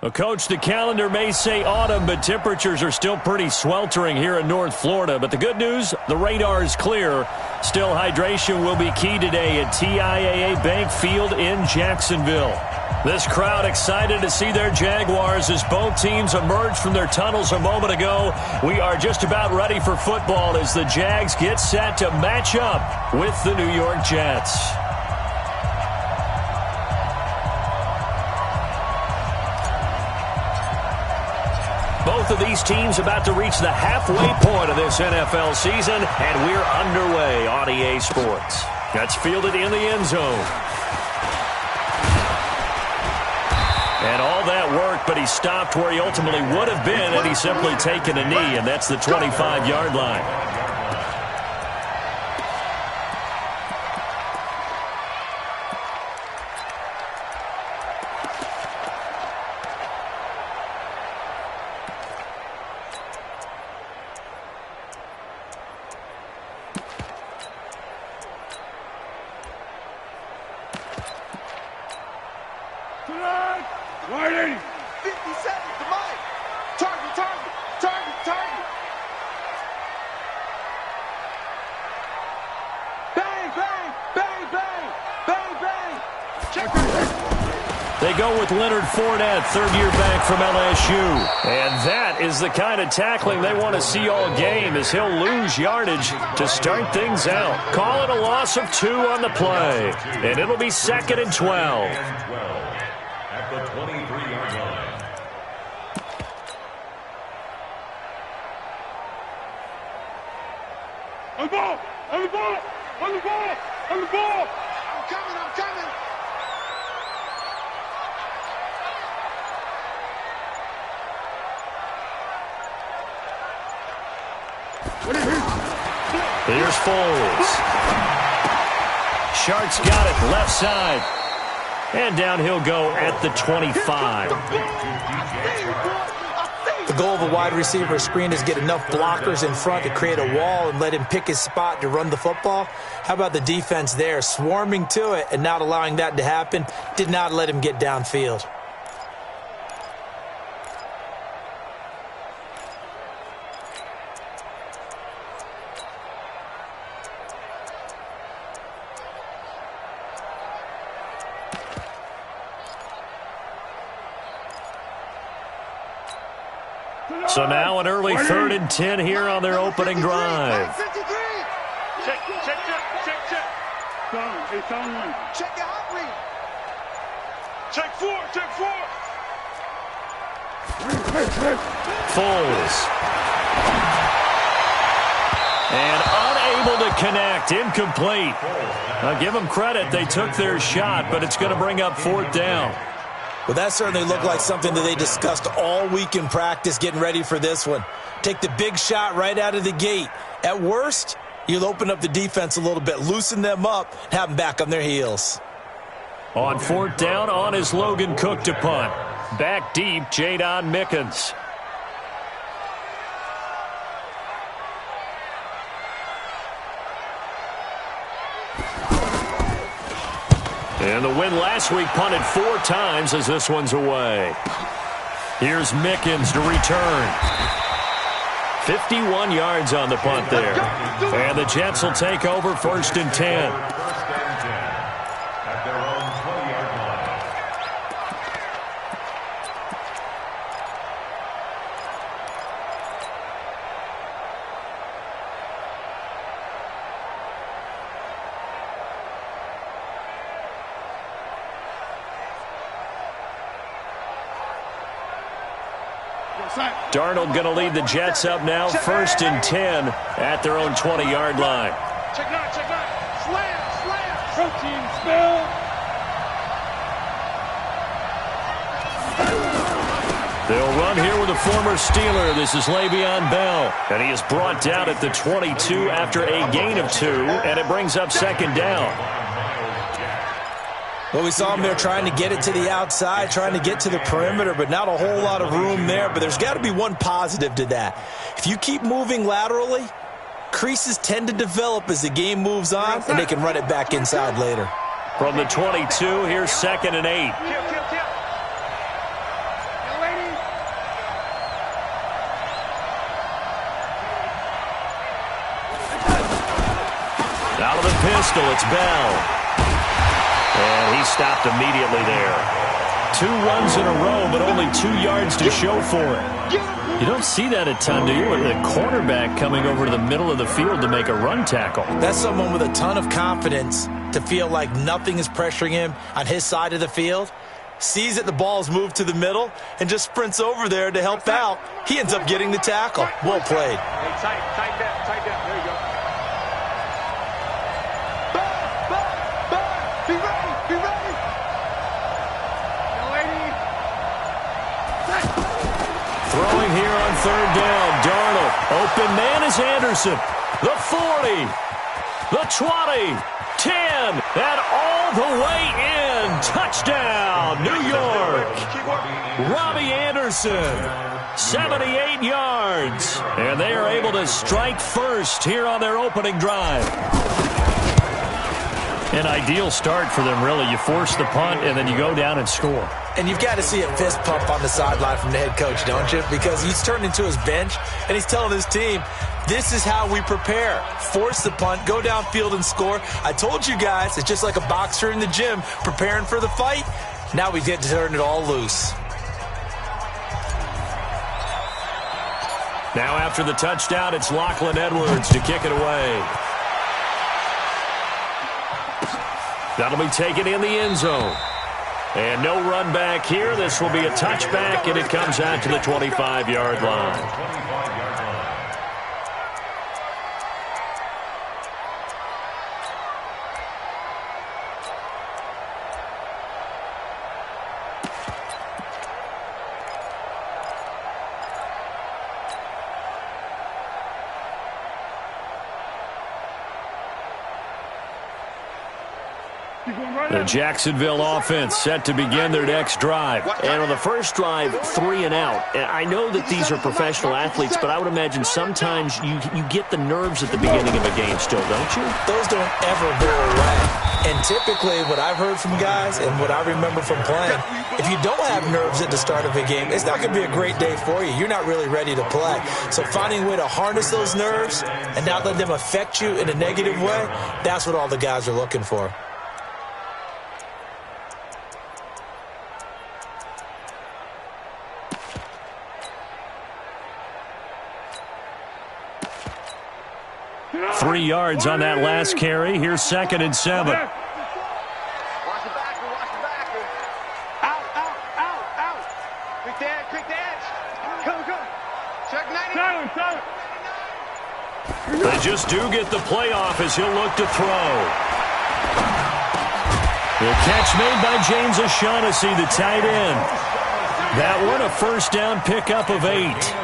Well, Coach, the calendar may say autumn, but temperatures are still pretty sweltering here in North Florida. But the good news, the radar is clear. Still, hydration will be key today at TIAA Bank Field in Jacksonville. This crowd excited to see their Jaguars as both teams emerged from their tunnels a moment ago. We are just about ready for football as the Jags get set to match up with the New York Jets. Both of these teams about to reach the halfway point of this NFL season, and we're underway on EA Sports. That's fielded in the end zone. And all that work, but he stopped where he ultimately would have been had he simply taken a knee, and that's the 25-yard line. Waiting! 50 seconds to Mike! Target, target, target, target! Bang, bang, bang, bang, bang, bang! Check it! They go with Leonard Fournette, third-year back from LSU. And that is the kind of tackling they want to see all game as he'll lose yardage to start things out. Call it a loss of 2 on the play. And it'll be 2nd and 12. At the 23-yard line. On the ball! On the ball! On the ball! On the ball! I'm coming! I'm coming! Here's Foles. Sharks got it, left side. And down he'll go at the 25. The goal of a wide receiver screen is get enough blockers in front to create a wall and let him pick his spot to run the football. How about the defense there, swarming to it and not allowing that to happen? Did not let him get downfield. So now an early 3rd and 10 here on their opening drive. Check, check, check, check, check. It's on one. Check your hot read. Check 4, check 4. Foles. And unable to connect, incomplete. I'll give them credit, they took their shot, but it's going to bring up 4th down. Well, that certainly looked like something that they discussed all week in practice getting ready for this one. Take the big shot right out of the gate. At worst, you'll open up the defense a little bit, loosen them up, have them back on their heels. On 4th down, on is Logan Cook to punt. Back deep, Jadon Mickens. And the win last week punted 4 times as this one's away. Here's Mickens to return. 51 yards on the punt there. And the Jets will take over 1st and 10. At their own 20-yard line. Darnold going to lead the Jets up now, 1st and 10 at their own 20-yard line. Check out, check out. Slam, slam. Protein spill. They'll run here with a former Steeler. This is Le'Veon Bell. And he is brought down at the 22 after a gain of 2, and it brings up 2nd down. Well, we saw him there trying to get it to the outside, trying to get to the perimeter, but not a whole lot of room there. But there's got to be one positive to that. If you keep moving laterally, creases tend to develop as the game moves on, and they can run it back inside later. From the 22, here's 2nd and 8. pistol. It's Bell. And he stopped immediately there. 2 runs in a row, but only 2 yards to show for it. You don't see that a ton, do you? With the cornerback coming over to the middle of the field to make a run tackle. That's someone with a ton of confidence to feel like nothing is pressuring him on his side of the field. Sees that the ball's moved to the middle and just sprints over there to help out. He ends up getting the tackle. Well played. Hey, tight down. There you go. Be ready. Throwing here on 3rd down. Darnold. Open man is Anderson. The 40. The 20. 10. And all the way in. Touchdown, New York. Robbie Anderson. 78 yards. And they are able to strike first here on their opening drive. An ideal start for them, really. You force the punt, and then you go down and score. And you've got to see a fist pump on the sideline from the head coach, don't you? Because he's turned into his bench, and he's telling his team, this is how we prepare. Force the punt, go downfield and score. I told you guys, it's just like a boxer in the gym preparing for the fight. Now we get to turn it all loose. Now after the touchdown, it's Lachlan Edwards to kick it away. That'll be taken in the end zone. And no run back here. This will be a touchback, and it comes out to the 25-yard line. The Jacksonville offense set to begin their next drive. And on the first drive, 3 and out. And I know that these are professional athletes, but I would imagine sometimes you get the nerves at the beginning of a game still, don't you? Those don't ever go away. And typically what I've heard from guys and what I remember from playing, if you don't have nerves at the start of a game, it's not going to be a great day for you. You're not really ready to play. So finding a way to harness those nerves and not let them affect you in a negative way, that's what all the guys are looking for. Three yards on that last carry. Here's 2nd and 7. Watch the backer. Out. Quick dance. Go. Check 90. They just do get the playoff as he'll look to throw. The catch made by James O'Shaughnessy, the tight end. That one a first down pickup of 8.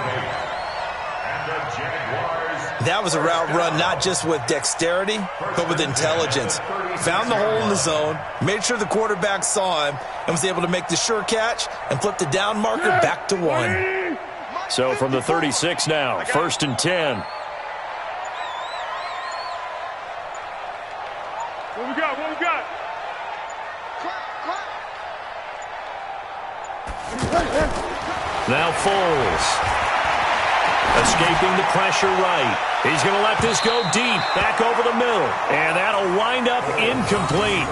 That was a route run not just with dexterity, but with intelligence. Found the hole in the zone, made sure the quarterback saw him, and was able to make the sure catch and flip the down marker back to 1. So from the 36 now, 1st and 10. What we got? Now Foles. Escaping the pressure right. He's going to let this go deep, back over the middle. And that'll wind up incomplete.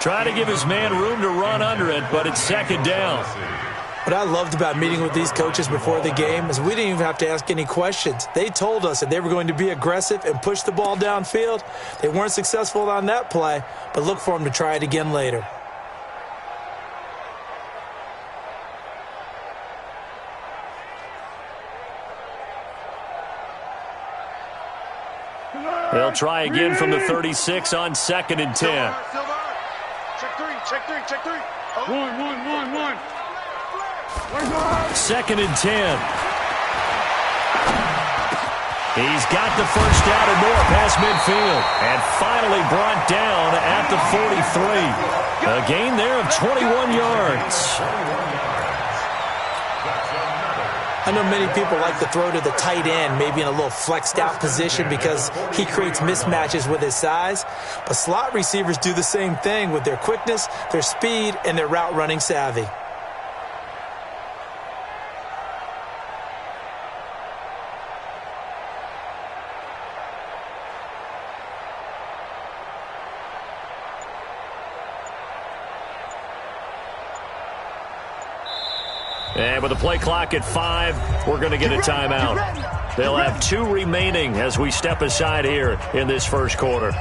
Trying to give his man room to run under it, but it's 2nd down. What I loved about meeting with these coaches before the game is we didn't even have to ask any questions. They told us that they were going to be aggressive and push the ball downfield. They weren't successful on that play, but look for them to try it again later. They'll try again from the 36 on 2nd and 10. Silver. Check three. One. 2nd and 10. He's got the first down and more past midfield. And finally brought down at the 43. A gain there of 21 yards. I know many people like to throw to the tight end, maybe in a little flexed out position because he creates mismatches with his size. But slot receivers do the same thing with their quickness, their speed, and their route running savvy. And with the play clock at 5, we're going to get a timeout. They'll have 2 remaining as we step aside here in this first quarter.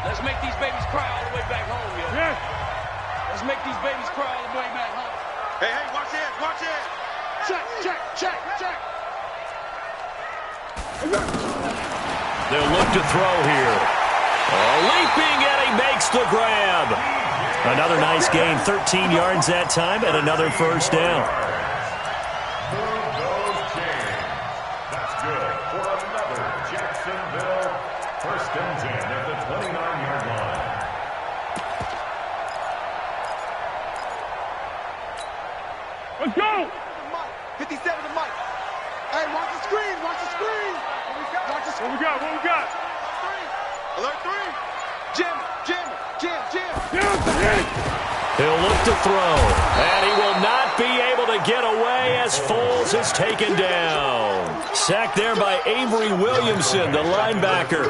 Let's make these babies cry all the way back home, yo. Yes. Let's make these babies cry all the way back home. Hey, watch it, watch it. Check. They'll look to throw here. Leaping, and he makes the grab. Another nice gain, 13 yards that time, and another first down. Move those chains. That's good for another Jacksonville 1st and 10 at the 29-yard line. Let's go. 57 to Mike. Hey, watch the screen. Watch the screen. What we got? Alert 3. Jim. He'll look to throw, and he will not be able to get away as Foles is taken down. Sacked there by Avery Williamson, the linebacker.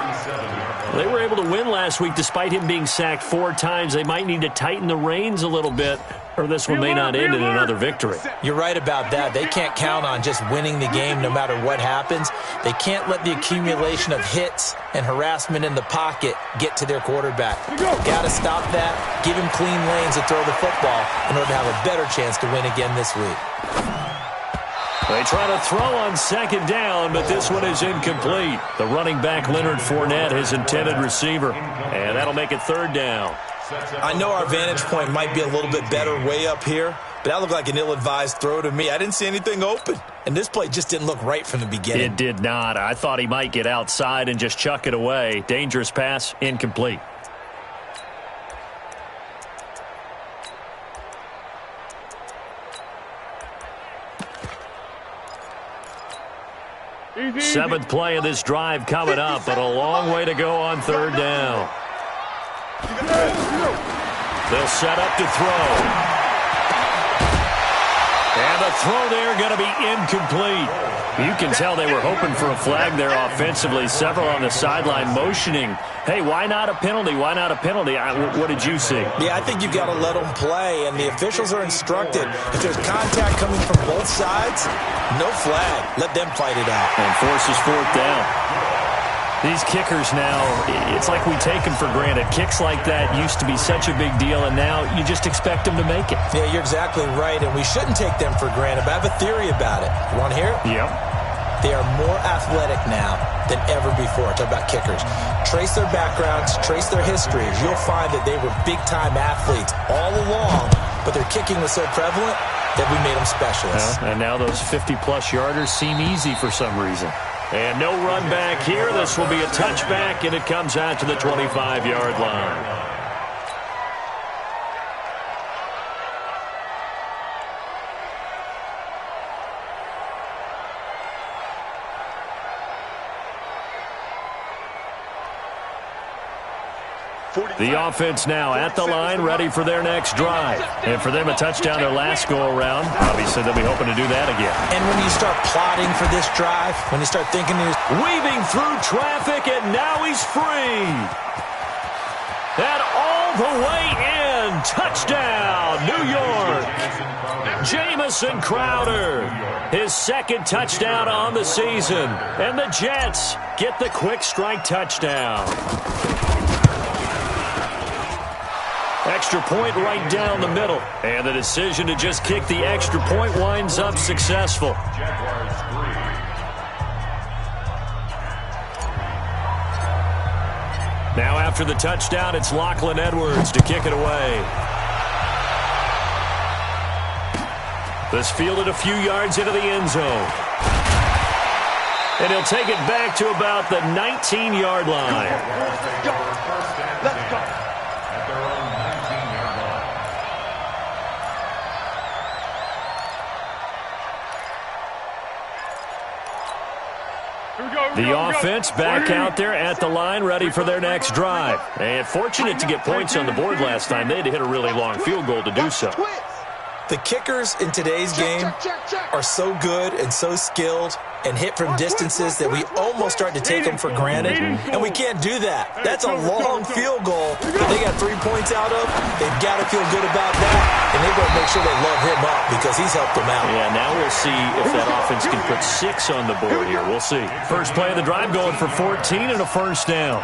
They were able to win last week despite him being sacked 4 times. They might need to tighten the reins a little bit, or this one may not end in another victory. You're right about that. They can't count on just winning the game no matter what happens. They can't let the accumulation of hits and harassment in the pocket get to their quarterback. Got to stop that, give him clean lanes to throw the football in order to have a better chance to win again this week. They try to throw on 2nd down, but this one is incomplete. The running back, Leonard Fournette, his intended receiver, and that'll make it 3rd down. I know our vantage point might be a little bit better way up here, but that looked like an ill-advised throw to me. I didn't see anything open, and this play just didn't look right from the beginning. It did not. I thought he might get outside and just chuck it away. Dangerous pass, incomplete. Easy. 7th play of this drive coming up, but a long way to go on 3rd down. They'll set up to throw. And the throw there going to be incomplete. You can tell they were hoping for a flag there offensively. Several on the sideline motioning, hey, why not a penalty? Why not a penalty? What did you see? Yeah, I think you've got to let them play, and the officials are instructed. If there's contact coming from both sides, no flag. Let them fight it out. And forces 4th down. These kickers now, it's like we take them for granted. Kicks like that used to be such a big deal, and now you just expect them to make it. Yeah, you're exactly right, and we shouldn't take them for granted, but I have a theory about it. You want to hear it? Yep. They are more athletic now than ever before. Talk about kickers. Trace their backgrounds, trace their histories. You'll find that they were big-time athletes all along, but their kicking was so prevalent that we made them specialists. And now those 50-plus yarders seem easy for some reason. And no run back here. This will be a touchback, and it comes out to the 25-yard line. The offense now at the line, ready for their next drive. And for them, a touchdown their last go-around. Obviously, they'll be hoping to do that again. And when you start plotting for this drive, when you start thinking... Weaving through traffic, and now he's free. And all the way in. Touchdown, New York. Jamison Crowder, his 2nd touchdown on the season. And the Jets get the quick strike touchdown. Extra point right down the middle. And the decision to just kick the extra point winds up successful. Jaguars 3. Now after the touchdown, it's Lachlan Edwards to kick it away. This fielded a few yards into the end zone. And he'll take it back to about the 19-yard line. Let's go. At their own 19-yard line. The offense back out there at the line, ready for their next drive. And fortunate to get points on the board last time. They had to hit a really long field goal to do so. The kickers in today's game are so good and so skilled and hit from distances that we almost start to take them for granted, and we can't do that. That's a long field goal that they got 3 points out of. They've got to feel good about that, and they've got to make sure they love him up because he's helped them out. Yeah, now we'll see if that offense can put 6 on the board here. We'll see. First play of the drive going for 14 and a first down.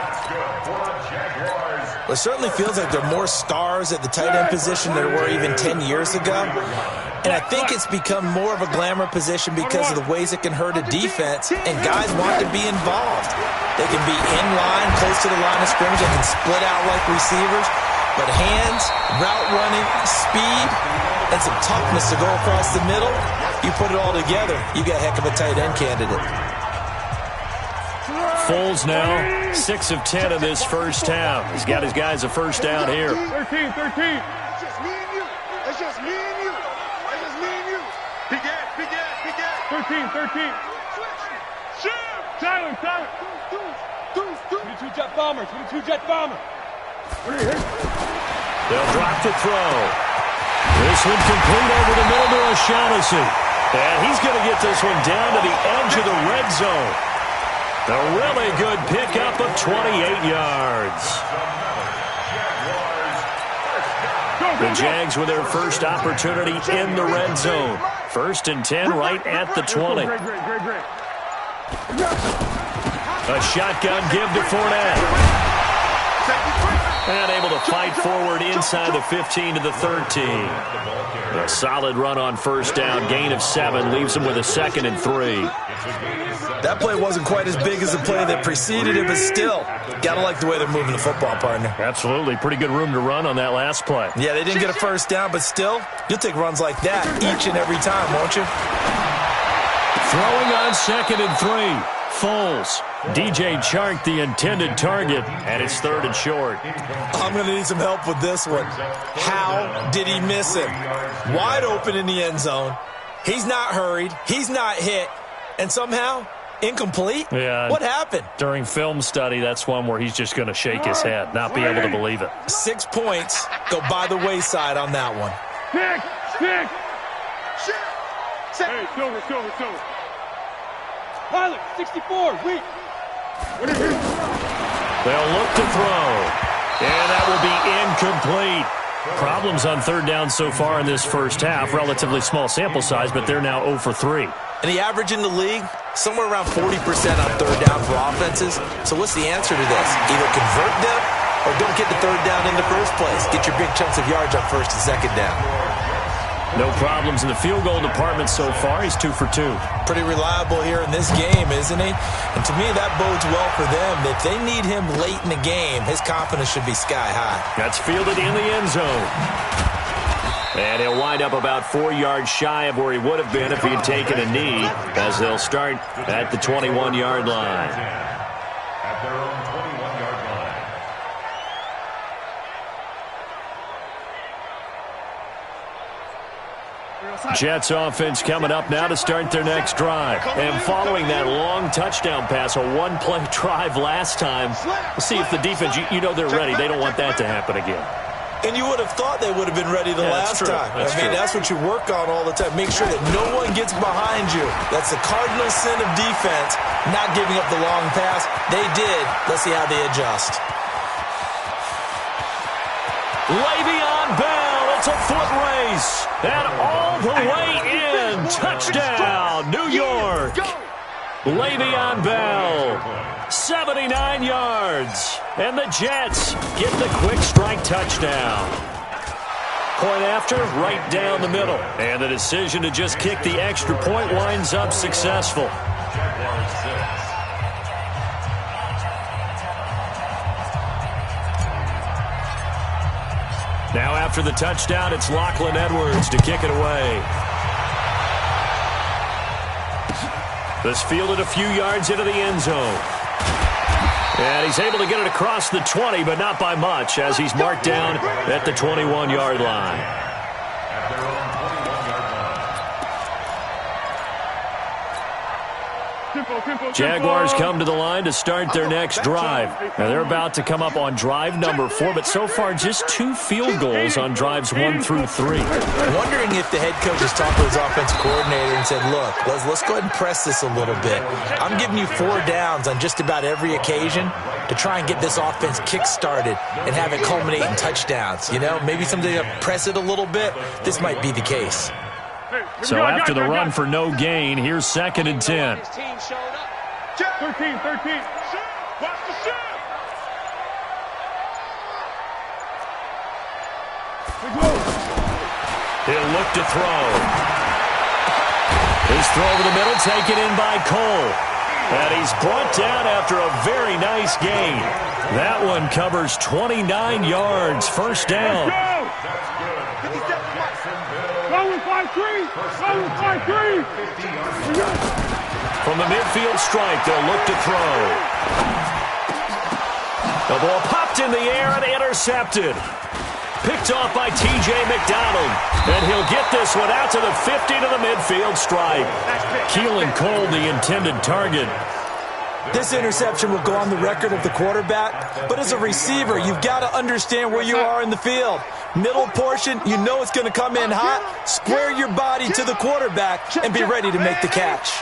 It certainly feels like there are more stars at the tight end position than there were even 10 years ago. And I think it's become more of a glamour position because of the ways it can hurt a defense, and guys want to be involved. They can be in line, close to the line of scrimmage. They can split out like receivers. But hands, route running, speed, and some toughness to go across the middle, you put it all together, you got a heck of a tight end candidate. Foles now 6 of 10 in this first half. He's got his guys a first down here. 13. It's just me and you. It's just me and you. It's just me and you. Big ass. 13. Shoot. Silent. 22 jet bomber. They'll drop to throw. This one complete over the middle to O'Shaughnessy. And he's going to get this one down to the edge of the red zone. A really good pickup of 28 yards. The Jags with their first opportunity in the red zone. 1st and 10 right at the 20. A shotgun give to Fournette. And able to fight forward inside the 15 to the 13. A solid run on first down. Gain of 7 leaves them with a 2nd and 3. That play wasn't quite as big as the play that preceded it, but still, gotta like the way they're moving the football, partner. Absolutely. Pretty good room to run on that last play. Yeah, they didn't get a first down, but still, you'll take runs like that each and every time, won't you? Throwing on 2nd and 3. Foles. DJ Chark, the intended target, and it's 3rd and short. I'm going to need some help with this one. How did he miss him? Wide open in the end zone. He's not hurried. He's not hit. And somehow, incomplete? Yeah. What happened? During film study, that's one where he's just going to shake his head, not be able to believe it. 6 points go by the wayside on that one. Pick. Hey, Silver. Pilot, 64, weak. They'll look to throw. And that will be incomplete. Problems on 3rd down so far in this first half. Relatively small sample size, but they're now 0 for 3. And the average in the league, somewhere around 40% on 3rd down for offenses. So what's the answer to this? Either convert them or don't get the 3rd down in the first place. Get your big chunks of yards on 1st and 2nd down. No problems in the field goal department so far. He's 2 for 2. Pretty reliable here in this game, isn't he? And to me, that bodes well for them. If they need him late in the game, his confidence should be sky high. That's fielded in the end zone. And he'll wind up about 4 yards shy of where he would have been if he had taken a knee, as they'll start at the 21-yard line. At their own 21-yard line. Jets offense coming up now to start their next drive. And following that long touchdown pass, a one-play drive last time, we'll see if the defense, you know they're ready. They don't want that to happen again. And you would have thought they would have been ready the last time. That's what you work on all the time. Make sure that no one gets behind you. That's the cardinal sin of defense, not giving up the long pass. They did. Let's see how they adjust. Le'Veon Bell, it's a foot race. And all the way in. Touchdown, New York. Le'Veon Bell, 79 yards. And the Jets get the quick strike touchdown. Point after, right down the middle. And the decision to just kick the extra point winds up successful. Now after the touchdown, it's Lachlan Edwards to kick it away. This fielded a few yards into the end zone. And he's able to get it across the 20, but not by much, as he's marked down at the 21-yard line. Jaguars come to the line to start their next drive. Now they're about to come up on drive number 4, but so far just 2 field goals on drives 1 through 3. Wondering if the head coach has talked to his offensive coordinator and said, look, let's go ahead and press this a little bit. I'm giving you 4 downs on just about every occasion to try and get this offense kick-started and have it culminate in touchdowns. You know, maybe someday to press it a little bit. This might be the case. So after the run for no gain, here's 2nd and 10. 13. Watch the shift. He'll look to throw. His throw over the middle, taken in by Cole. And he's brought down after a very nice gain. That one covers 29 yards. First down. From the midfield strike, they'll look to throw. The ball popped in the air and intercepted. Picked off by T.J. McDonald. And he'll get this one out to the 50 to the midfield stripe. Keelan Cole, the intended target. This interception will go on the record of the quarterback, but as a receiver, you've got to understand where you are in the field. Middle portion, you know it's going to come in hot. Square your body to the quarterback and be ready to make the catch.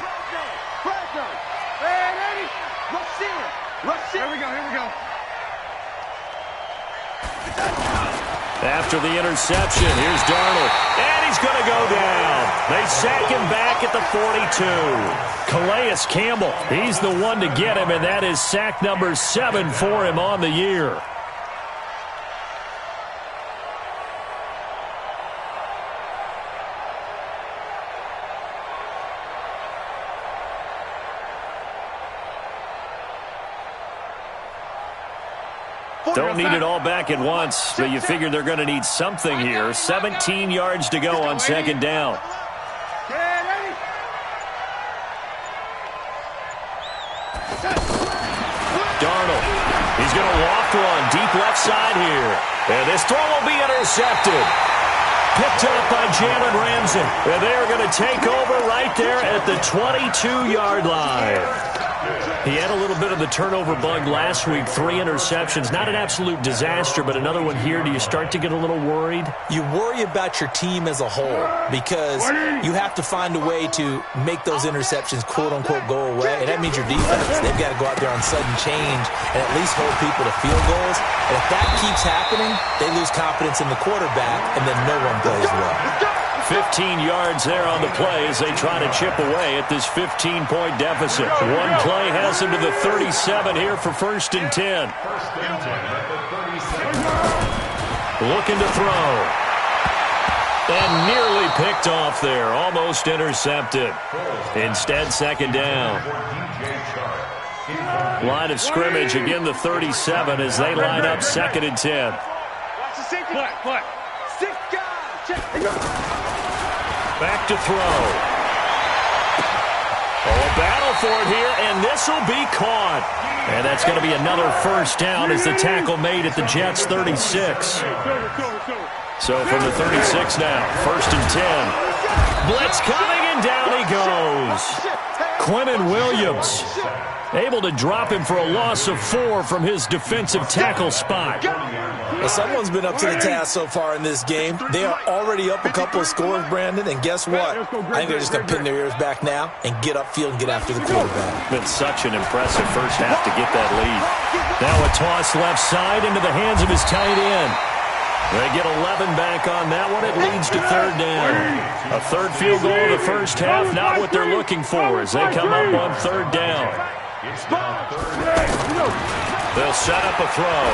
Here we go. After the interception, here's Darnold. And he's going to go down. They sack him back at the 42. Calais Campbell, he's the one to get him, and that is sack number 7 for him on the year. Don't need it all back at once, but you figure they're going to need something here. 17 yards to go on 2nd down. Darnold, he's going to walk one deep left side here. And this throw will be intercepted. Picked up by Jalen Ramsey. And they are going to take over right there at the 22-yard line. He had a little bit of the turnover bug last week, 3 interceptions. Not an absolute disaster, but another one here. Do you start to get a little worried? You worry about your team as a whole because you have to find a way to make those interceptions, quote-unquote, go away. And that means your defense. They've got to go out there on sudden change and at least hold people to field goals. And if that keeps happening, they lose confidence in the quarterback, and then no one plays well. 15 yards there on the play as they try to chip away at this 15-point deficit. One play has them to the 37 here for 1st and 10. Looking to throw. And nearly picked off there. Almost intercepted. Instead, 2nd down. Line of scrimmage, again the 37 as they line up 2nd and 10. Back to throw. Oh, a battle for it here, and this will be caught. And that's going to be another 1st down as the tackle made at the Jets' 36. So from the 36 now, 1st and 10. Blitz coming, and down he goes. Quinnen Williams able to drop him for a loss of 4 from his defensive tackle spot. Well, someone's been up to the task so far in this game. They are already up a couple of scores, Brandon, and guess what? I think they're just going to pin their ears back now and get upfield and get after the quarterback. Been such an impressive first half to get that lead. Now a toss left side into the hands of his tight end. They get 11 back on that one. It leads to 3rd down. A 3rd field goal in the first half, not what they're looking for as they come up on 3rd down. They'll set up a throw.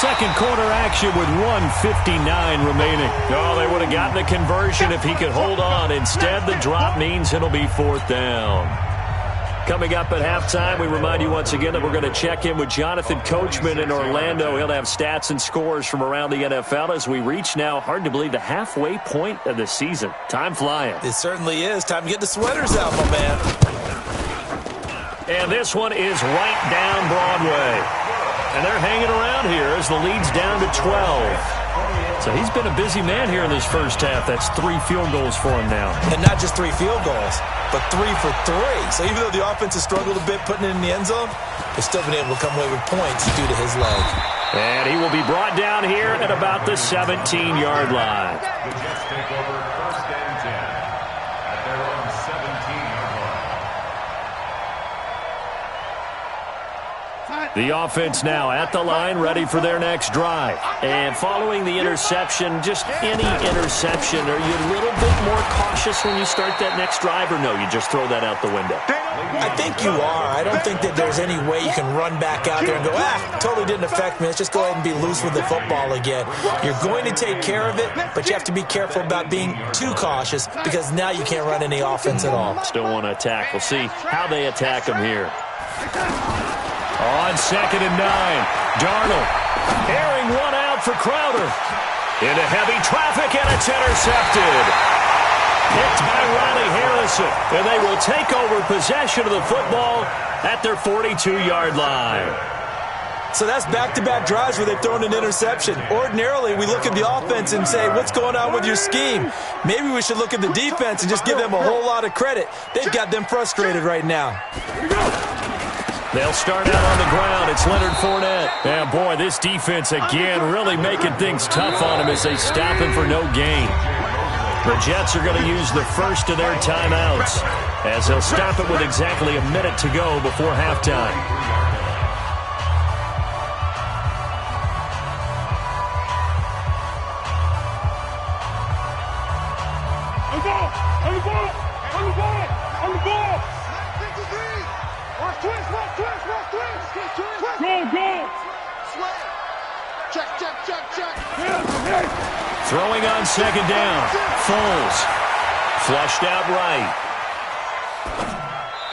2nd quarter action with 1:59 remaining. Oh, they would have gotten the conversion if he could hold on. Instead, the drop means it'll be 4th down. Coming up at halftime, we remind you once again that we're going to check in with Jonathan Coachman in Orlando. He'll have stats and scores from around the NFL as we reach now, hard to believe, the halfway point of the season. Time flying. It certainly is. Time to get the sweaters out, my man. And this one is right down Broadway. And they're hanging around here as the lead's down to 12. So he's been a busy man here in this first half. That's 3 field goals for him now. And not just 3 field goals, but 3 for 3. So even though the offense has struggled a bit putting it in the end zone, they've still been able to come away with points due to his leg. And he will be brought down here at about the 17-yard line. The Jets take over 1st and 10 at their own 17-yard line. The offense now at the line, ready for their next drive. And following the interception, just any interception, are you a little bit more cautious when you start that next drive, or no, you just throw that out the window? I think you are. I don't think that there's any way you can run back out there and go, totally didn't affect me. Let's just go ahead and be loose with the football again. You're going to take care of it, but you have to be careful about being too cautious because now you can't run any offense at all. Still want to attack. We'll see how they attack him here. On 2nd and 9, Darnold airing one out for Crowder. Into heavy traffic, and it's intercepted. Picked by Riley Harrison, and they will take over possession of the football at their 42-yard line. So that's back-to-back drives where they've thrown an interception. Ordinarily, we look at the offense and say, what's going on with your scheme? Maybe we should look at the defense and just give them a whole lot of credit. They've got them frustrated right now. They'll start out on the ground. It's Leonard Fournette. And, boy, this defense again really making things tough on him as they stop him for no gain. The Jets are going to use the first of their timeouts as they'll stop it with exactly a minute to go before halftime. Throwing on 2nd down. Foles. Flushed out right.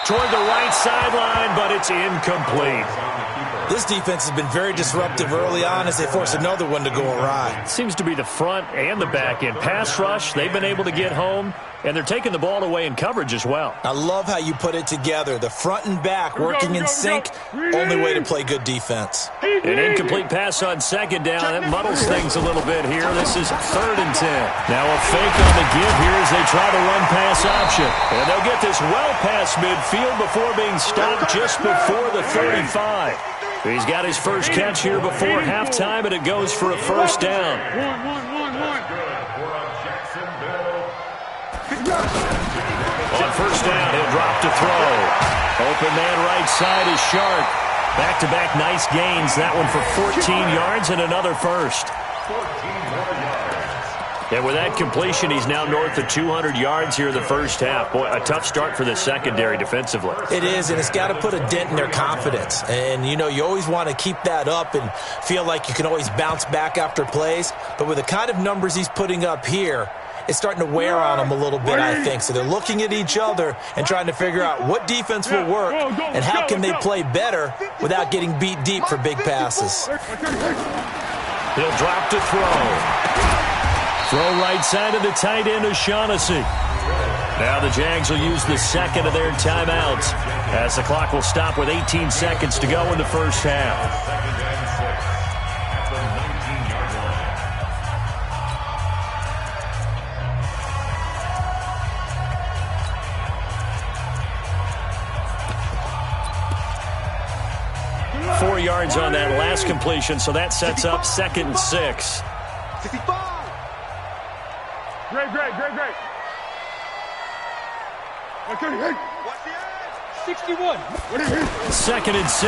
Toward the right sideline, but it's incomplete. This defense has been very disruptive early on as they force another one to go awry. Seems to be the front and the back end. Pass rush, they've been able to get home, and they're taking the ball away in coverage as well. I love how you put it together. The front and back working in sync, only way to play good defense. An incomplete pass on 2nd down. That muddles things a little bit here. This is 3rd and 10. Now a fake on the give here as they try to run pass option. And they'll get this well past midfield before being stopped just before the 35. He's got his first catch here before halftime, and it goes for a 1st down. On 1st down, he'll drop to throw. Open man right side is Sharp. Back-to-back nice gains. That one for 14 yards and another first. 14 more yards. And with that completion, he's now north of 200 yards here in the first half. Boy, a tough start for the secondary defensively. It is, and it's got to put a dent in their confidence. And, you know, you always want to keep that up and feel like you can always bounce back after plays. But with the kind of numbers he's putting up here, it's starting to wear on them a little bit, I think. So they're looking at each other and trying to figure out what defense will work and how can they play better without getting beat deep for big passes. He'll drop to throw. Throw right side of the tight end, O'Shaughnessy. Now the Jags will use the second of their timeouts as the clock will stop with 18 seconds to go in the first half. 2nd and 6 at the 19-yard line. 4 yards on that last completion, so that sets up 2nd and 6. 65. Great. Okay, What's the edge? 61. 2nd and 6.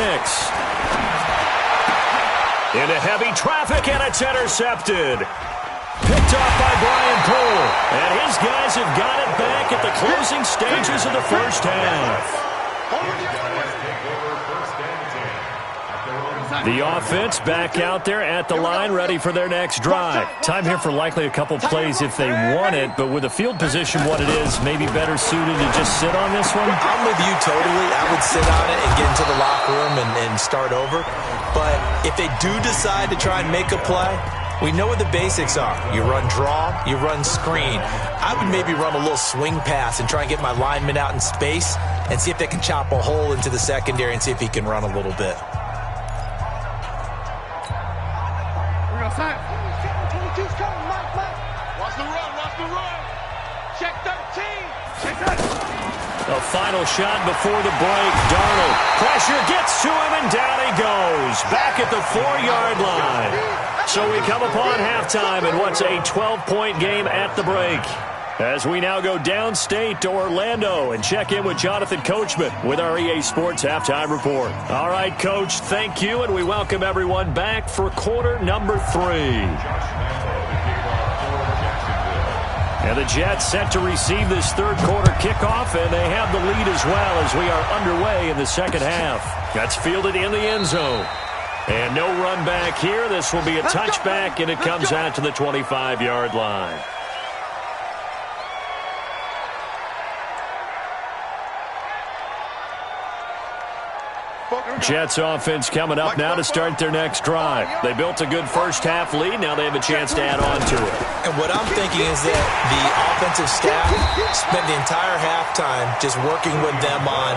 Into heavy traffic, and it's intercepted. Picked off by Brian Poole. And his guys have got it back at the closing stages of the first half. The offense back out there at the line, ready for their next drive. Time here for likely a couple plays if they want it, but with the field position what it is, maybe better suited to just sit on this one? I'm with you totally. I would sit on it and get into the locker room and start over. But if they do decide to try and make a play, we know what the basics are. You run draw, you run screen. I would maybe run a little swing pass and try and get my lineman out in space and see if they can chop a hole into the secondary and see if he can run a little bit. 13's coming, Mike. Watch the run, watch the run. Check 13. Check that. A final shot before the break. Darnold. Pressure gets to him, and down he goes. Back at the 4-yard line. So we come upon halftime in what's a 12-point game at the break. As we now go downstate to Orlando and check in with Jonathan Coachman with our EA Sports Halftime Report. All right, Coach, thank you, and we welcome everyone back for quarter number 3. And the Jets set to receive this third quarter kickoff, and they have the lead as well as we are underway in the second half. That's fielded in the end zone. And no run back here. This will be a touchback, and it comes out to the 25-yard line. Jets offense coming up now to start their next drive. They built a good first-half lead. Now they have a chance to add on to it. And what I'm thinking is that the offensive staff spent the entire halftime just working with them on,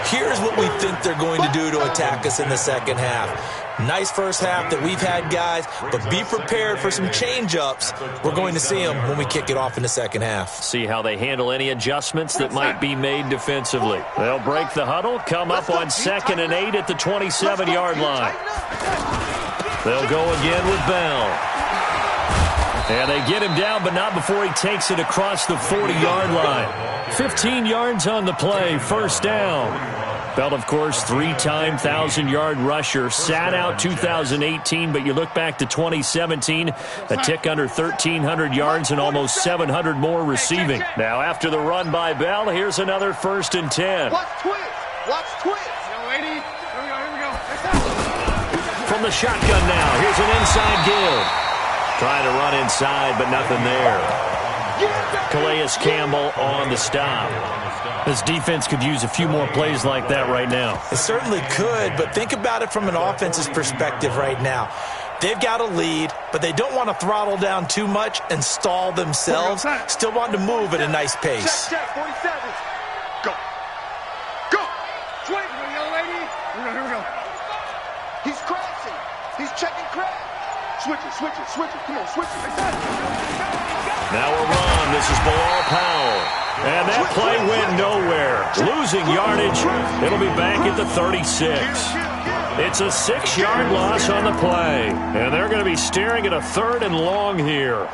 here's what we think they're going to do to attack us in the second half. Nice first half that we've had, guys, but be prepared for some change-ups. We're going to see them when we kick it off in the second half. See how they handle any adjustments that might be made defensively. They'll break the huddle, come up on 2nd and 8 at the 27-yard line. They'll go again with Bell. And they get him down, but not before he takes it across the 40-yard line. 15 yards on the play, first down. Bell, of course, 3-time 1,000-yard rusher. Sat out 2018, but you look back to 2017, a tick under 1,300 yards and almost 700 more receiving. Now, after the run by Bell, here's another 1st and 10. Watch twist. Watch twist. Yo, lady. Here we go. From the shotgun now, here's an inside give. Trying to run inside, but nothing there. Calais Campbell on the stop. This defense could use a few more plays like that right now. It certainly could, but think about it from an offense's perspective right now. They've got a lead, but they don't want to throttle down too much and stall themselves. Still want to move at a nice pace. Check 47. Go. Go. Swing. Young lady. Here we go. He's crashing. He's checking crash. Switch it. Come on, switch it. Now a run. This is Bilal Powell. And that play went nowhere. Losing yardage. It'll be back at the 36. It's a 6-yard loss on the play. And they're going to be staring at a 3rd and long here.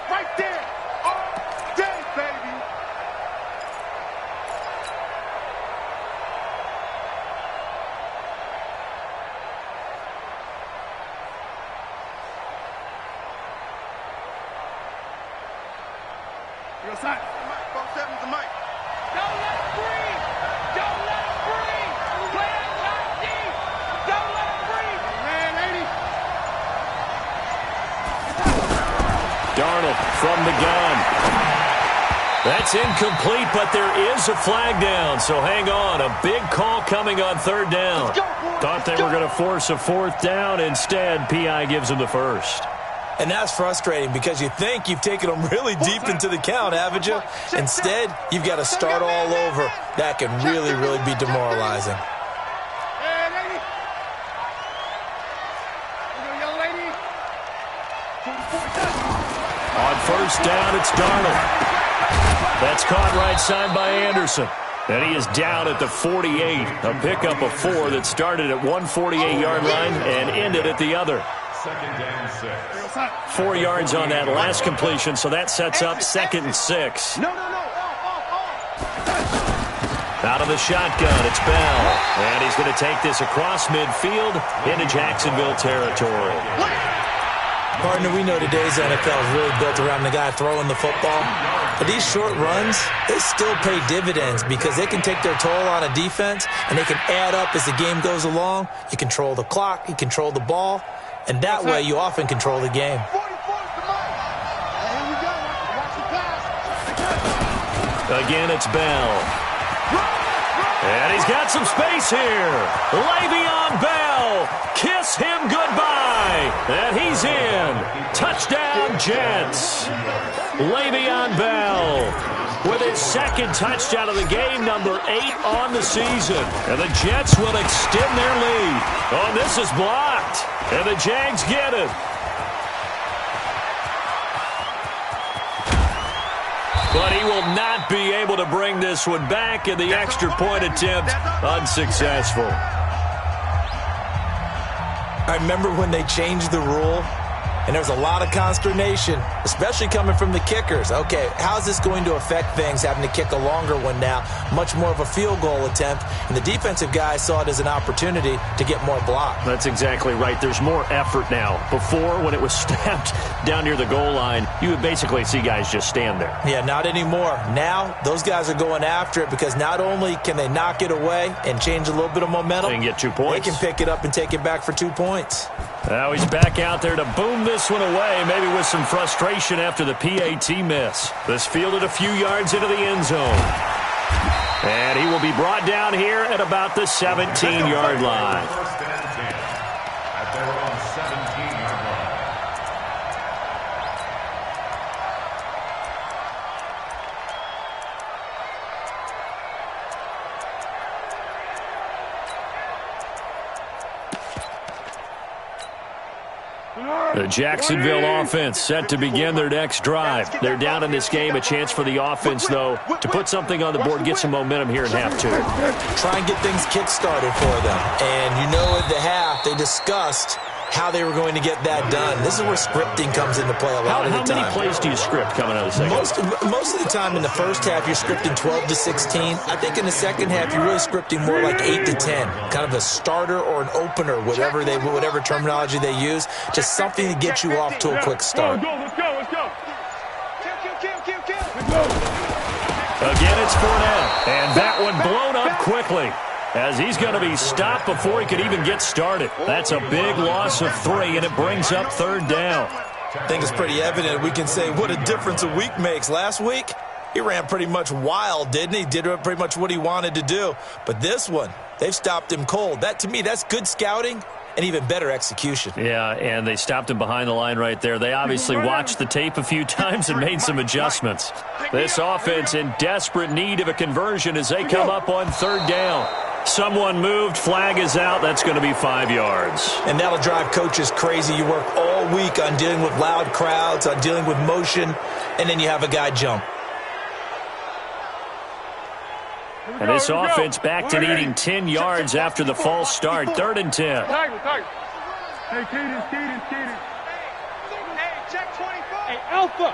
Right there. All day, baby. Go side. Mike, 47's the mic. Don't let it breathe. Don't let it breathe. Play that shot deep. Don't let it breathe. Man, 80. Darnold from the gun. That's incomplete, but there is a flag down, so hang on. A big call coming on 3rd down. Thought they were going to force a 4th down. Instead, P.I. gives them the 1st. And that's frustrating because you think you've taken them really deep into the count, haven't you? Instead, you've got to start all over. That can really, really be demoralizing. And 80. Young lady. On 1st down, it's Darnold. That's caught right side by Anderson. And he is down at the 48. A pickup of 4 that started at one 48-yard line and ended at the other. 2nd and 6. 4 yards on that last completion, so that sets up 2nd and 6. No. Out of the shotgun, it's Bell. And he's going to take this across midfield into Jacksonville territory. Partner, we know today's NFL is really built around the guy throwing the football. But these short runs, they still pay dividends because they can take their toll on a defense and they can add up as the game goes along. You control the clock, you control the ball, and that way you often control the game. 44's the mic. Here we go. Watch the pass. Again, it's Bell. And he's got some space here. Le'Veon Bell. Kiss him goodbye. And he's in. Touchdown, Jets. Le'Veon Bell with his 2nd touchdown of the game, number 8 on the season. And the Jets will extend their lead. Oh, this is blocked. And the Jags get it. But he will not be able to bring this one back, and the extra point attempt unsuccessful. I remember when they changed the rule, and there was a lot of consternation, especially coming from the kickers. Okay, how's this going to affect things, having to kick a longer one now, much more of a field goal attempt, and the defensive guys saw it as an opportunity to get more block. That's exactly right. There's more effort now. Before, when it was snapped down near the goal line, you would basically see guys just stand there. Yeah, not anymore. Now, those guys are going after it because not only can they knock it away and change a little bit of momentum, they can get 2 points. They can pick it up and take it back for 2 points. Now he's back out there to boom this one away, maybe with some frustration after the PAT miss. This fielded a few yards into the end zone. And he will be brought down here at about the 17-yard line. First and 10 at their own 17-yard line. The Jacksonville offense set to begin their next drive. They're down in this game. A chance for the offense, though, to put something on the board, get some momentum here in half 2. Try and get things kick-started for them. And you know at the half, they discussed how they were going to get that done. This is where scripting comes into play a lot of the time. How many plays do you script coming out of the second? Most of the time in the first half, you're scripting 12 to 16. I think in the second half, you're really scripting more like 8 to 10. Kind of a starter or an opener, whatever terminology they use. Just something to get you off to a quick start. Let's go. Again, it's Fournette. And that one blown up quickly, as he's going to be stopped before he could even get started. That's a big loss of 3, and it brings up 3rd down. I think it's pretty evident. We can say what a difference a week makes. Last week, he ran pretty much wild, didn't he? Did pretty much what he wanted to do. But this one, they've stopped him cold. That, to me, that's good scouting and even better execution. Yeah, and they stopped him behind the line right there. They obviously watched the tape a few times and made some adjustments. This offense in desperate need of a conversion as they come up on 3rd down. Someone moved, flag is out. That's going to be 5 yards. And that'll drive coaches crazy. You work all week on dealing with loud crowds, on dealing with motion, and then you have a guy jump. And this offense back to needing 10 yards after the false start. 3rd and 10. Tiger. Hey, Keaton. Hey, check 24. Hey, Alpha.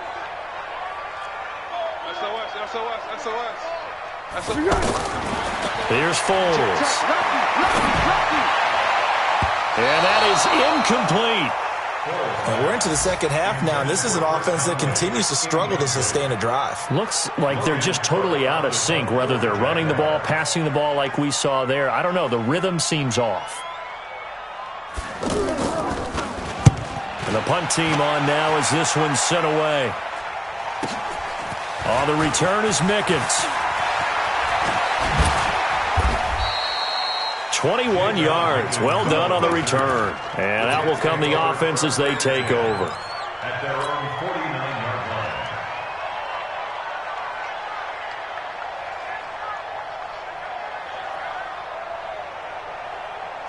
SOS. Here's Foles. And that is incomplete. And we're into the second half now, and this is an offense that continues to struggle to sustain a drive. Looks like they're just totally out of sync, whether they're running the ball, passing the ball like we saw there. I don't know. The rhythm seems off. And the punt team on now as this one's sent away. Oh, the return is Mickens. 21 yards. Well done on the return. And out will come the offense as they take over. At their own 49-yard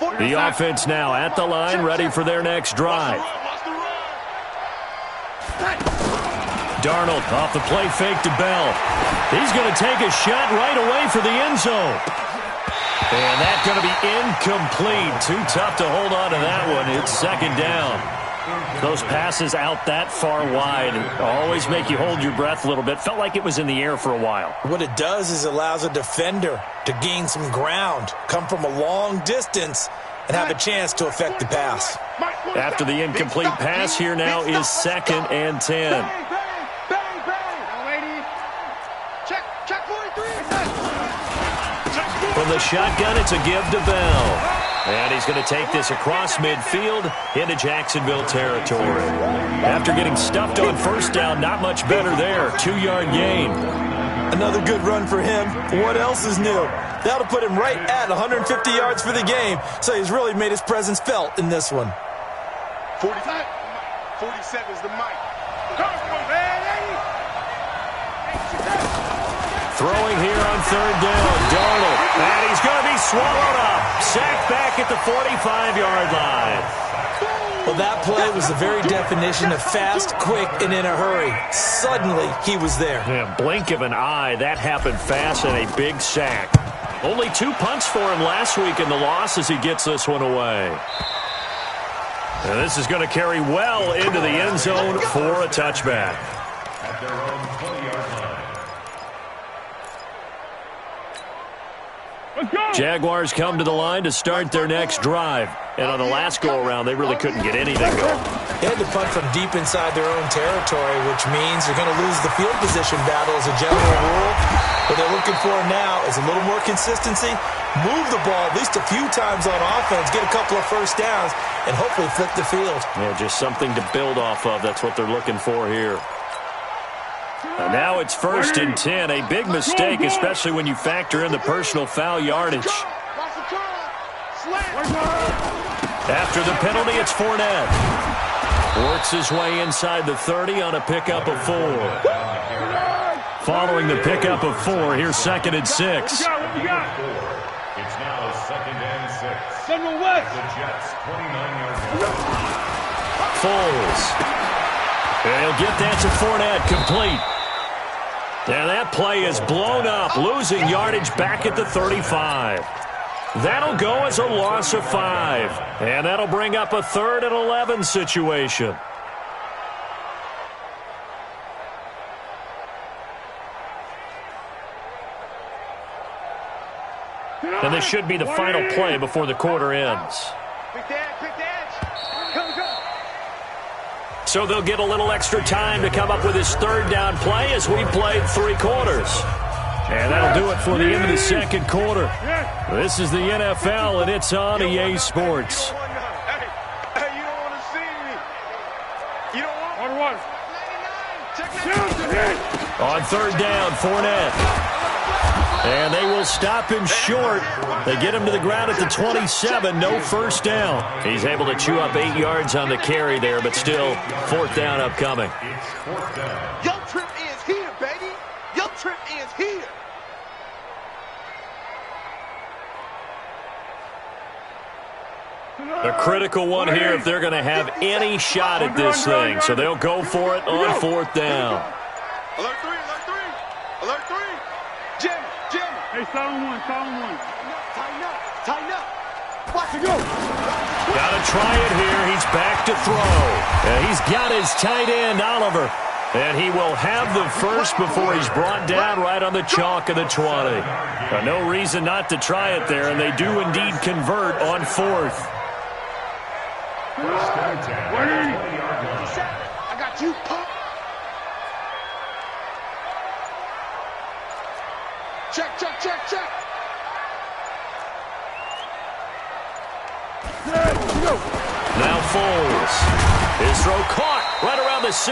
line. The offense now at the line, ready for their next drive. Darnold off the play fake to Bell. He's going to take a shot right away for the end zone. And that's going to be incomplete. Too tough to hold on to that one. It's 2nd down. Those passes out that far wide always make you hold your breath a little bit. Felt like it was in the air for a while. What it does is allows a defender to gain some ground, come from a long distance, and have a chance to affect the pass. After the incomplete pass, here now is 2nd and 10. From the shotgun, it's a give to Bell. And he's going to take this across midfield into Jacksonville territory. After getting stuffed on 1st down, not much better there. 2-yard gain. Another good run for him. What else is new? That'll put him right at 150 yards for the game. So he's really made his presence felt in this one. 47's the mic. Throwing here on 3rd down, Darnold. And he's going to be swallowed up. Sacked back at the 45-yard line. Well, that play was the very definition of fast, quick, and in a hurry. Suddenly, he was there. Yeah, blink of an eye, that happened fast and a big sack. Only 2 punts for him last week in the loss as he gets this one away. And this is going to carry well into the end zone for a touchback. At their own 20-yard line. Jaguars come to the line to start their next drive. And on the last go-around, they really couldn't get anything going. They had to punt from deep inside their own territory, which means they're going to lose the field position battle as a general rule. What they're looking for now is a little more consistency, move the ball at least a few times on offense, get a couple of first downs, and hopefully flip the field. Yeah, just something to build off of. That's what they're looking for here. And now it's 1st and 10. A big mistake, especially when you factor in the personal foul yardage. After the penalty, it's Fournette. Works his way inside the 30 on a pickup of 4. Following the pickup of 4, here's 2nd and 6. It's now 2nd and 6. The Jets, 29 yards. Foles. And he'll get that to Fournette, complete. And that play is blown up, losing yardage back at the 35. That'll go as a loss of 5. And that'll bring up a 3rd and 11 situation. And this should be the final play before the quarter ends. So they'll get a little extra time to come up with his 3rd down play as we played 3 quarters. And that'll do it for the end of the 2nd quarter. This is the NFL, and it's on EA Sports. Hey, you don't want to see me. You don't want On 3rd down, Fournette. And they will stop him short. They get him to the ground at the 27. No first down. He's able to chew up 8 yards on the carry there, but still 4th down upcoming. Your trip is here, baby. Your trip is here. A critical one here if they're going to have any shot at this thing. So they'll go for it on 4th down. Alert 3, alert 3. Alert 3. Jim. Hey, silent one. Tighten up. Watch it go. Got to try it here. He's back to throw. And he's got his tight end, Oliver. And he will have the first before he's brought down right on the chalk of the 20. No reason not to try it there, and they do indeed convert on 4th. I got you, punk. Check. Now Foles. His throw caught right around the 6.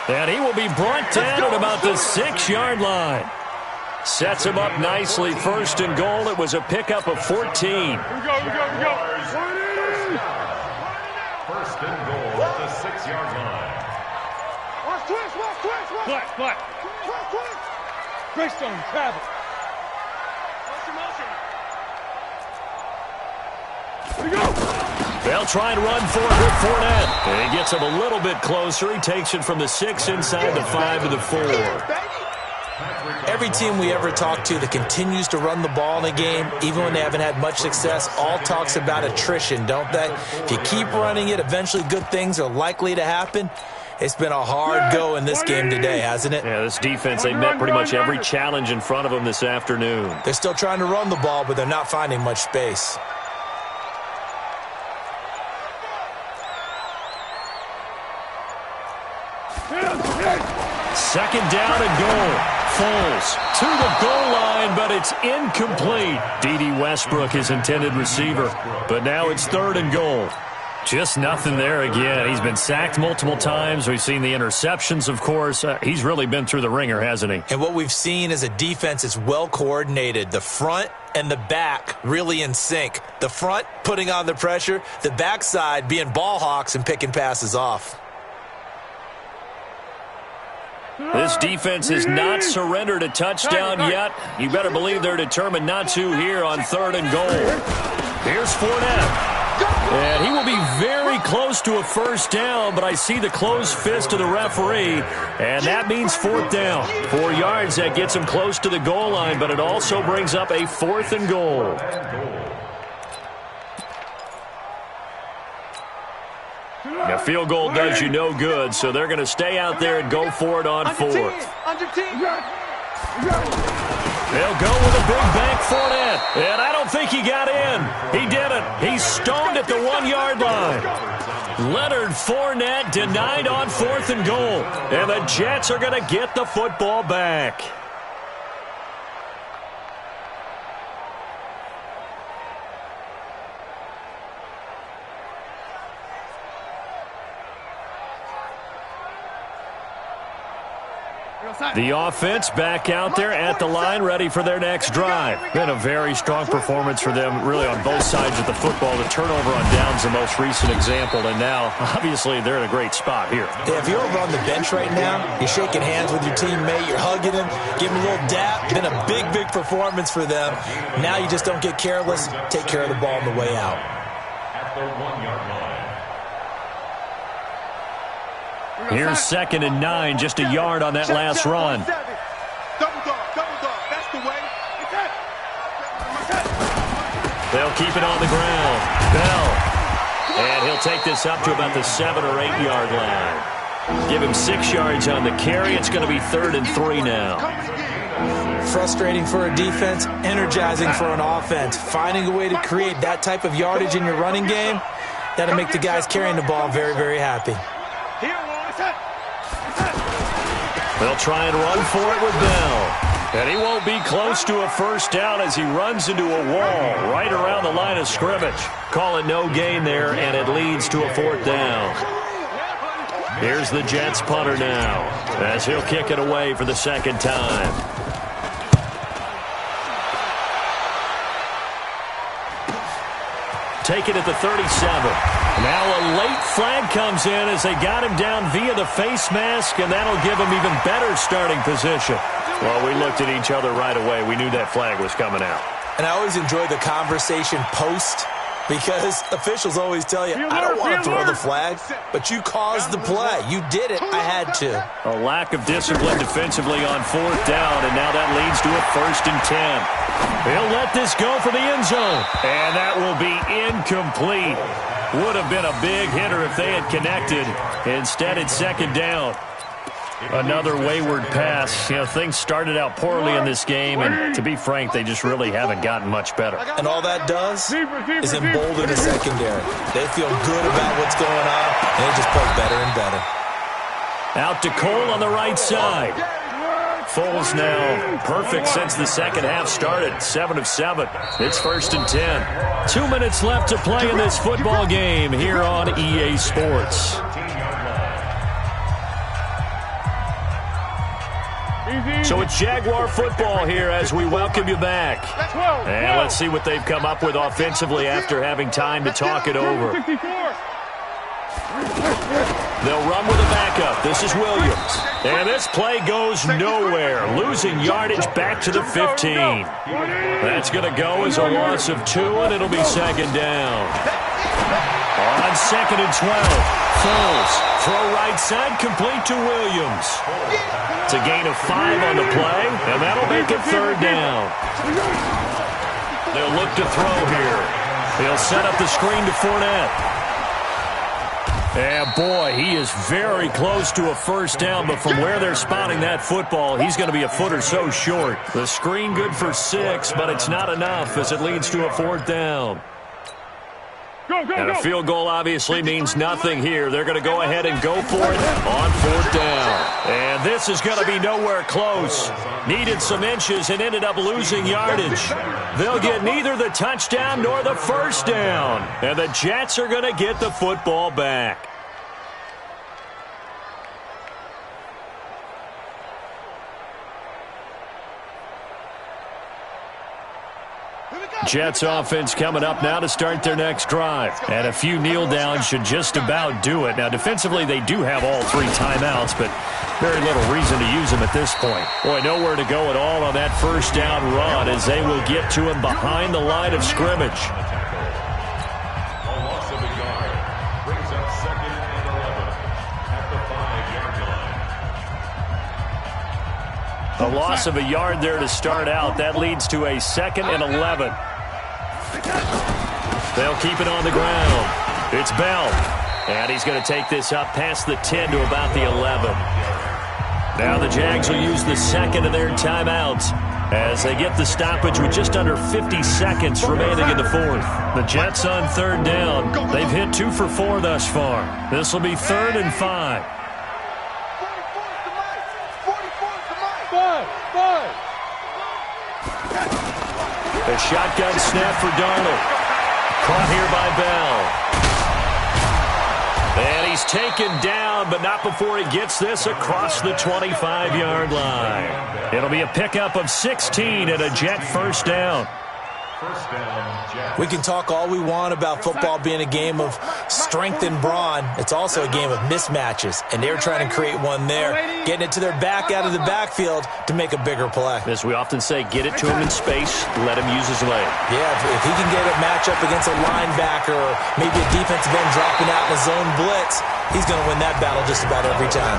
And he will be brought down at about the 6-yard line. Sets him up nicely. 1st and goal. It was a pickup of 14. We go. 1st and goal at the 6-yard line. Watch twist. Flat. Greystone, travel. They'll try and run for it with Fournette. And he gets him a little bit closer. He takes it from the 6 inside the 5 to the 4. Every team we ever talk to that continues to run the ball in a game, even when they haven't had much success, all talks about attrition, don't they? If you keep running it, eventually good things are likely to happen. It's been a hard go in this game today, hasn't it? Yeah, this defense, they met pretty much every challenge in front of them this afternoon. They're still trying to run the ball, but they're not finding much space. Second down and goal. Foles to the goal line, but it's incomplete. D.D. Westbrook, his intended receiver. But now it's 3rd and goal. Just nothing there again. He's been sacked multiple times. We've seen the interceptions, of course. He's really been through the ringer, hasn't he? And what we've seen is a defense that's well coordinated. The front and the back really in sync. The front putting on the pressure, the backside being ball hawks and picking passes off. This defense has not surrendered a touchdown yet. You better believe they're determined not to here on 3rd and goal. Here's Fournette. And he will be very close to a first down, but I see the closed fist of the referee, and that means fourth down. 4 yards, that gets him close to the goal line, but it also brings up a 4th and goal. Now, field goal does you no good, so they're going to stay out there and go for it on 4th. They'll go with a big bank Fournette, and I don't think he got in. He didn't. He's stoned at the 1-yard line. Leonard Fournette denied on 4th and goal, and the Jets are going to get the football back. The offense back out there at the line, ready for their next drive. Been a very strong performance for them, really, on both sides of the football. The turnover on downs, the most recent example, and now, obviously, they're in a great spot here. Yeah, if you're over on the bench right now, you're shaking hands with your teammate, you're hugging him, giving him a little dap. Been a big, big performance for them. Now you just don't get careless. Take care of the ball on the way out. At the 1-yard line. Here's 2nd and 9, just a yard on that last run. Double dog, that's the way. They'll keep it on the ground. Bell. And he'll take this up to about the 7 or 8 yard line. Give him 6 yards on the carry. It's going to be 3rd and 3 now. Frustrating for a defense, energizing for an offense. Finding a way to create that type of yardage in your running game, that'll make the guys carrying the ball very, very happy. They'll try and run for it with Bell. And he won't be close to a first down as he runs into a wall right around the line of scrimmage. Call it no gain there, and it leads to a 4th down. Here's the Jets punter now as he'll kick it away for the 2nd time. Take it at the 37. Now a late flag comes in as they got him down via the face mask, and that'll give him even better starting position. Well, we looked at each other right away. We knew that flag was coming out. And I always enjoy the conversation post, because officials always tell you, I don't want to throw the flag, but you caused the play. You did it. I had to. A lack of discipline defensively on 4th down, and now that leads to a 1st and 10. He'll let this go for the end zone, and that will be incomplete. Would have been a big hitter if they had connected. Instead, it's 2nd down. Another wayward pass. You know, things started out poorly in this game, and to be frank, they just really haven't gotten much better. And all that does is embolden the secondary. They feel good about what's going on, and they just play better and better. Out to Cole on the right side. Foles now perfect since the second half started. 7 of 7. It's 1st and 10. 2 minutes left to play in this football game here on EA Sports. So it's Jaguar football here as we welcome you back. And let's see what they've come up with offensively after having time to talk it over. They'll run with a backup. This is Williams. And this play goes nowhere. Losing yardage back to the 15. That's going to go as a loss of 2, and it'll be 2nd down. On 2nd and 12. Foles. Throw right side, complete to Williams. It's a gain of 5 on the play, and that'll make it 3rd down. They'll look to throw here. He'll set up the screen to Fournette. And, boy, he is very close to a first down, but from where they're spotting that football, he's going to be a foot or so short. The screen good for 6, but it's not enough as it leads to a 4th down. And a field goal obviously means nothing here. They're going to go ahead and go for it on 4th down. And this is going to be nowhere close. Needed some inches and ended up losing yardage. They'll get neither the touchdown nor the first down. And the Jets are going to get the football back. Jets offense coming up now to start their next drive. And a few kneel downs should just about do it. Now, defensively, they do have all 3 timeouts, but very little reason to use them at this point. Boy, nowhere to go at all on that first down run as they will get to him behind the line of scrimmage. A loss of a yard there to start out. That leads to a 2nd and 11. They'll keep it on the ground. It's Bell. And he's going to take this up past the 10 to about the 11. Now the Jags will use the 2nd of their timeouts as they get the stoppage with just under 50 seconds remaining in the 4th. The Jets on 3rd down. They've hit 2 for 4 thus far. This will be 3rd and 5. A shotgun snap for Darnold. Caught here by Bell. And he's taken down, but not before he gets this across the 25-yard line. It'll be a pickup of 16 and a Jet first down. We can talk all we want about football being a game of strength and brawn. It's also a game of mismatches, and they're trying to create one there, getting it to their back out of the backfield to make a bigger play. As we often say, get it to him in space, let him use his leg. Yeah, if he can get a matchup against a linebacker or maybe a defensive end dropping out in a zone blitz, he's going to win that battle just about every time.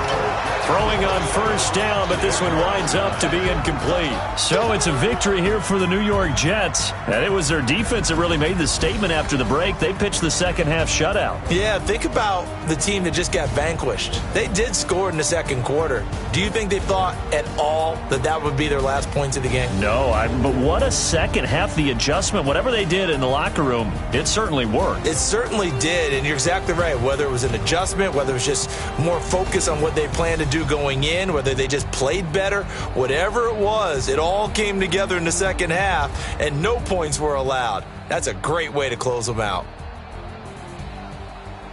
Throwing on first down, but this one winds up to be incomplete. So it's a victory here for the New York Jets. And it was their defense that really made the statement after the break. They pitched the second-half shutout. Yeah, think about the team that just got vanquished. They did score in the second quarter. Do you think they thought at all that that would be their last points of the game? No, but what a second half. The adjustment, whatever they did in the locker room, it certainly worked. It certainly did, and you're exactly right. Whether it was an adjustment, whether it was just more focus on what they planned to do going in, whether they just played better, whatever it was, it all came together in the second half, and no points were allowed. That's a great way to close them out.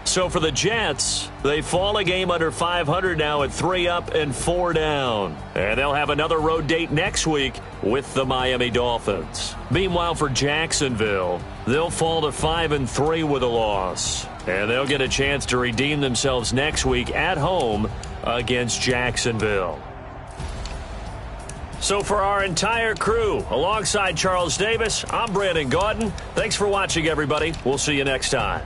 So for the Jets, they fall a game under 500 now at 3 up and 4 down. And they'll have another road date next week with the Miami Dolphins. Meanwhile, for Jacksonville, they'll fall to 5-3 with a loss. And they'll get a chance to redeem themselves next week at home against Jacksonville. So for our entire crew, alongside Charles Davis, I'm Brandon Gaudin. Thanks for watching, everybody. We'll see you next time.